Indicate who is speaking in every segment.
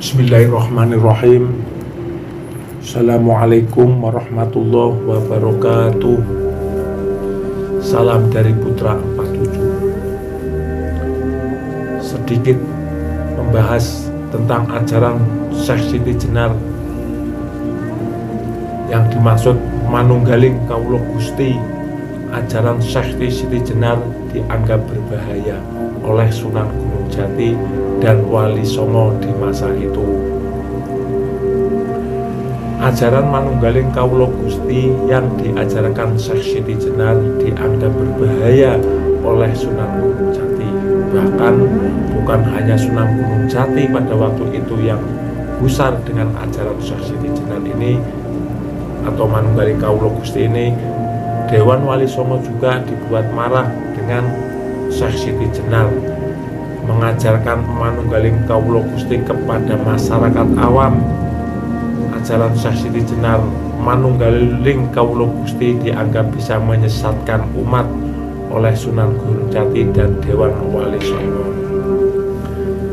Speaker 1: Bismillahirrahmanirrahim. Assalamualaikum warahmatullahi wabarakatuh. Salam dari Putra 47. Sedikit membahas tentang ajaran Syekh Siti Jenar yang dimaksud manunggaling kawula Gusti. Ajaran Syekh Siti Jenar dianggap berbahaya oleh Sunan Gunung Jati dan Wali Songo di masa itu. Ajaran manunggaling kawula Gusti yang diajarkan Syekh Siti Jenar dianggap berbahaya oleh Sunan Gunung Jati. Bahkan bukan hanya Sunan Gunung Jati pada waktu itu yang gusar dengan ajaran Syekh Siti Jenar ini atau manunggaling kawula Gusti ini, Dewan Wali Songo juga dibuat marah dengan Syekh Siti Jenar mengajarkan manunggaling kawula Gusti kepada masyarakat awam. Ajaran Syekh Siti Jenar manunggaling kawula Gusti dianggap bisa menyesatkan umat oleh Sunan Gunung Jati dan Dewan Wali Songo.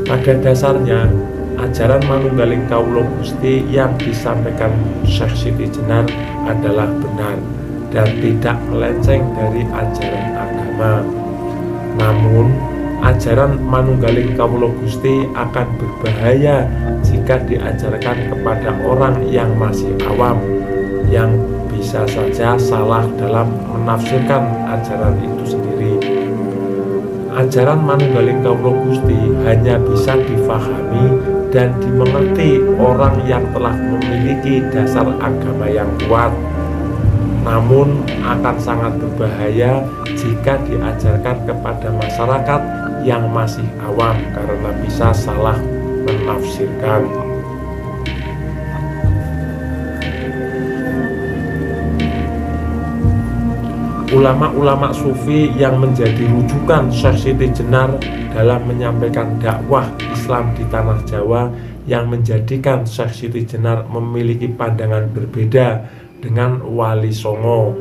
Speaker 1: Pada dasarnya, ajaran manunggaling kawula Gusti yang disampaikan Syekh Siti Jenar adalah benar dan tidak melenceng dari ajaran agama. Namun, ajaran manunggaling kawula Gusti akan berbahaya jika diajarkan kepada orang yang masih awam, yang bisa saja salah dalam menafsirkan ajaran itu sendiri. Ajaran manunggaling kawula Gusti hanya bisa difahami dan dimengerti orang yang telah memiliki dasar agama yang kuat. Namun akan sangat berbahaya jika diajarkan kepada masyarakat yang masih awam karena bisa salah menafsirkan. Ulama-ulama sufi yang menjadi rujukan Syekh Siti Jenar dalam menyampaikan dakwah Islam di tanah Jawa yang menjadikan Syekh Siti Jenar memiliki pandangan berbeda dengan Wali Songo.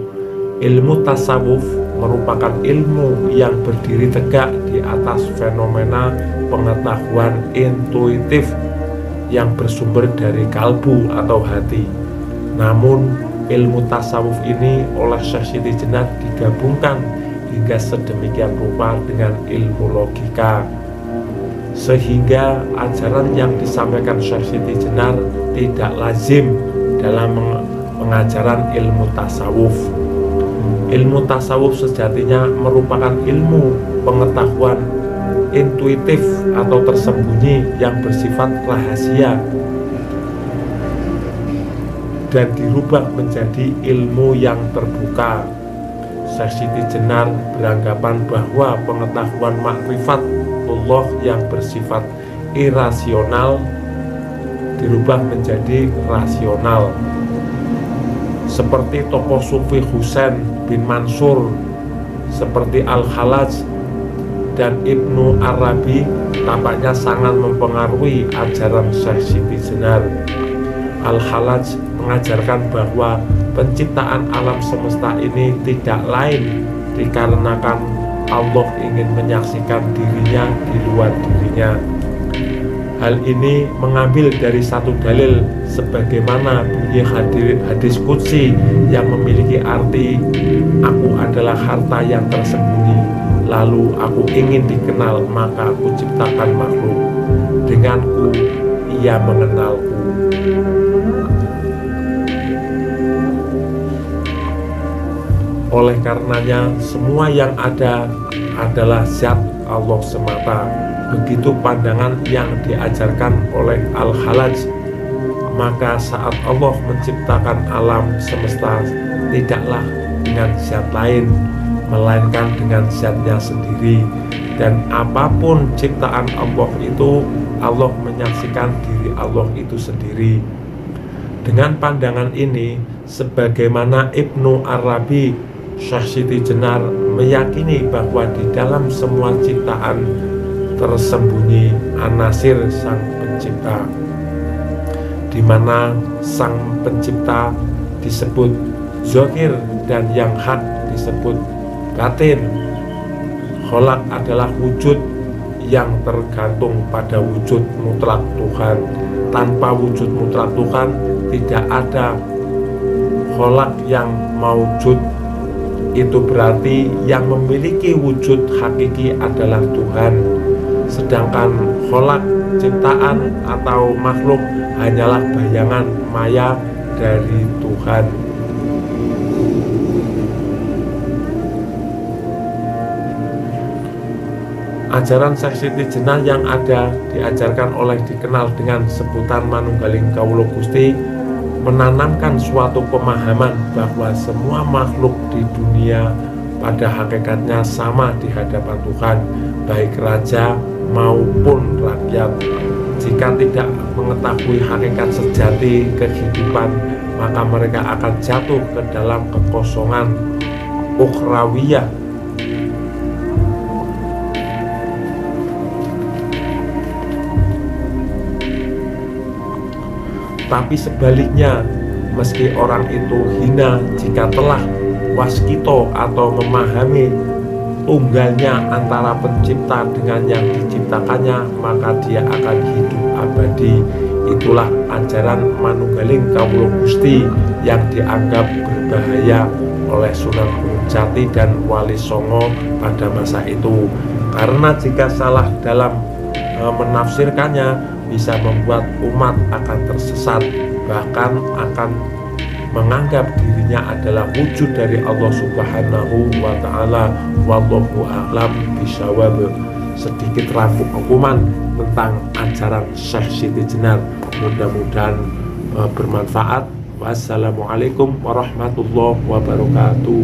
Speaker 1: Ilmu tasawuf merupakan ilmu yang berdiri tegak di atas fenomena pengetahuan intuitif yang bersumber dari kalbu atau hati. Namun ilmu tasawuf ini oleh Syekh Siti Jenar digabungkan hingga sedemikian rupa dengan ilmu logika, sehingga ajaran yang disampaikan Syekh Siti Jenar tidak lazim dalam pengajaran ilmu tasawuf. Ilmu tasawuf sejatinya merupakan ilmu pengetahuan intuitif atau tersembunyi yang bersifat rahasia dan dirubah menjadi ilmu yang terbuka. Syekh Siti Jenar beranggapan bahwa pengetahuan makrifat yang bersifat irasional dirubah menjadi rasional. Seperti tokoh sufi Husain bin Mansur, seperti Al-Hallaj dan Ibnu Arabi tampaknya sangat mempengaruhi ajaran Syekh Siti Jenar. Al-Hallaj mengajarkan bahwa penciptaan alam semesta ini tidak lain dikarenakan Allah ingin menyaksikan dirinya di luar dirinya. Hal ini mengambil dari satu dalil sebagaimana bunyi hadis qudsi yang memiliki arti, aku adalah harta yang tersembunyi, lalu aku ingin dikenal, maka aku ciptakan makhluk, denganku ia mengenalku. Oleh karenanya semua yang ada adalah zat Allah semata. Begitu pandangan yang diajarkan oleh Al-Hallaj. Maka saat Allah menciptakan alam semesta tidaklah dengan zat lain, melainkan dengan zatnya sendiri. Dan apapun ciptaan Allah itu, Allah menyaksikan diri Allah itu sendiri. Dengan pandangan ini, sebagaimana Ibnu Arabi, Syekh Siti Jenar meyakini bahwa di dalam semua ciptaan tersembunyi anasir sang pencipta, di mana sang pencipta disebut zahir dan yang hak disebut batin. Kholak adalah wujud yang tergantung pada wujud mutlak Tuhan, tanpa wujud mutlak Tuhan tidak ada kholak yang maujud. Itu berarti yang memiliki wujud hakiki adalah Tuhan, sedangkan kholak, ciptaan atau makhluk hanyalah bayangan maya dari Tuhan. Ajaran Syekh Siti Jenar yang ada diajarkan oleh dikenal dengan sebutan Manunggaling Kawula Gusti menanamkan suatu pemahaman bahwa semua makhluk di dunia pada hakikatnya sama di hadapan Tuhan, baik raja maupun rakyat. Jika tidak mengetahui hakikat sejati kehidupan, maka mereka akan jatuh ke dalam kekosongan ukhrawiyah. Tapi sebaliknya, meski orang itu hina, jika telah waskito atau memahami tunggalnya antara pencipta dengan yang diciptakannya, maka dia akan hidup abadi. Itulah ajaran Manunggaling Kawula Gusti yang dianggap berbahaya oleh Sunan Gunung Jati dan Wali Songo pada masa itu, karena jika salah dalam menafsirkannya bisa membuat umat akan tersesat, bahkan akan menganggap dirinya adalah wujud dari Allah Subhanahu wa Ta'ala. Wallahu a'lam bishawab. Sedikit rangkuman tentang ajaran Syekh Siti Jenar, mudah-mudahan bermanfaat. Wassalamualaikum warahmatullahi wabarakatuh.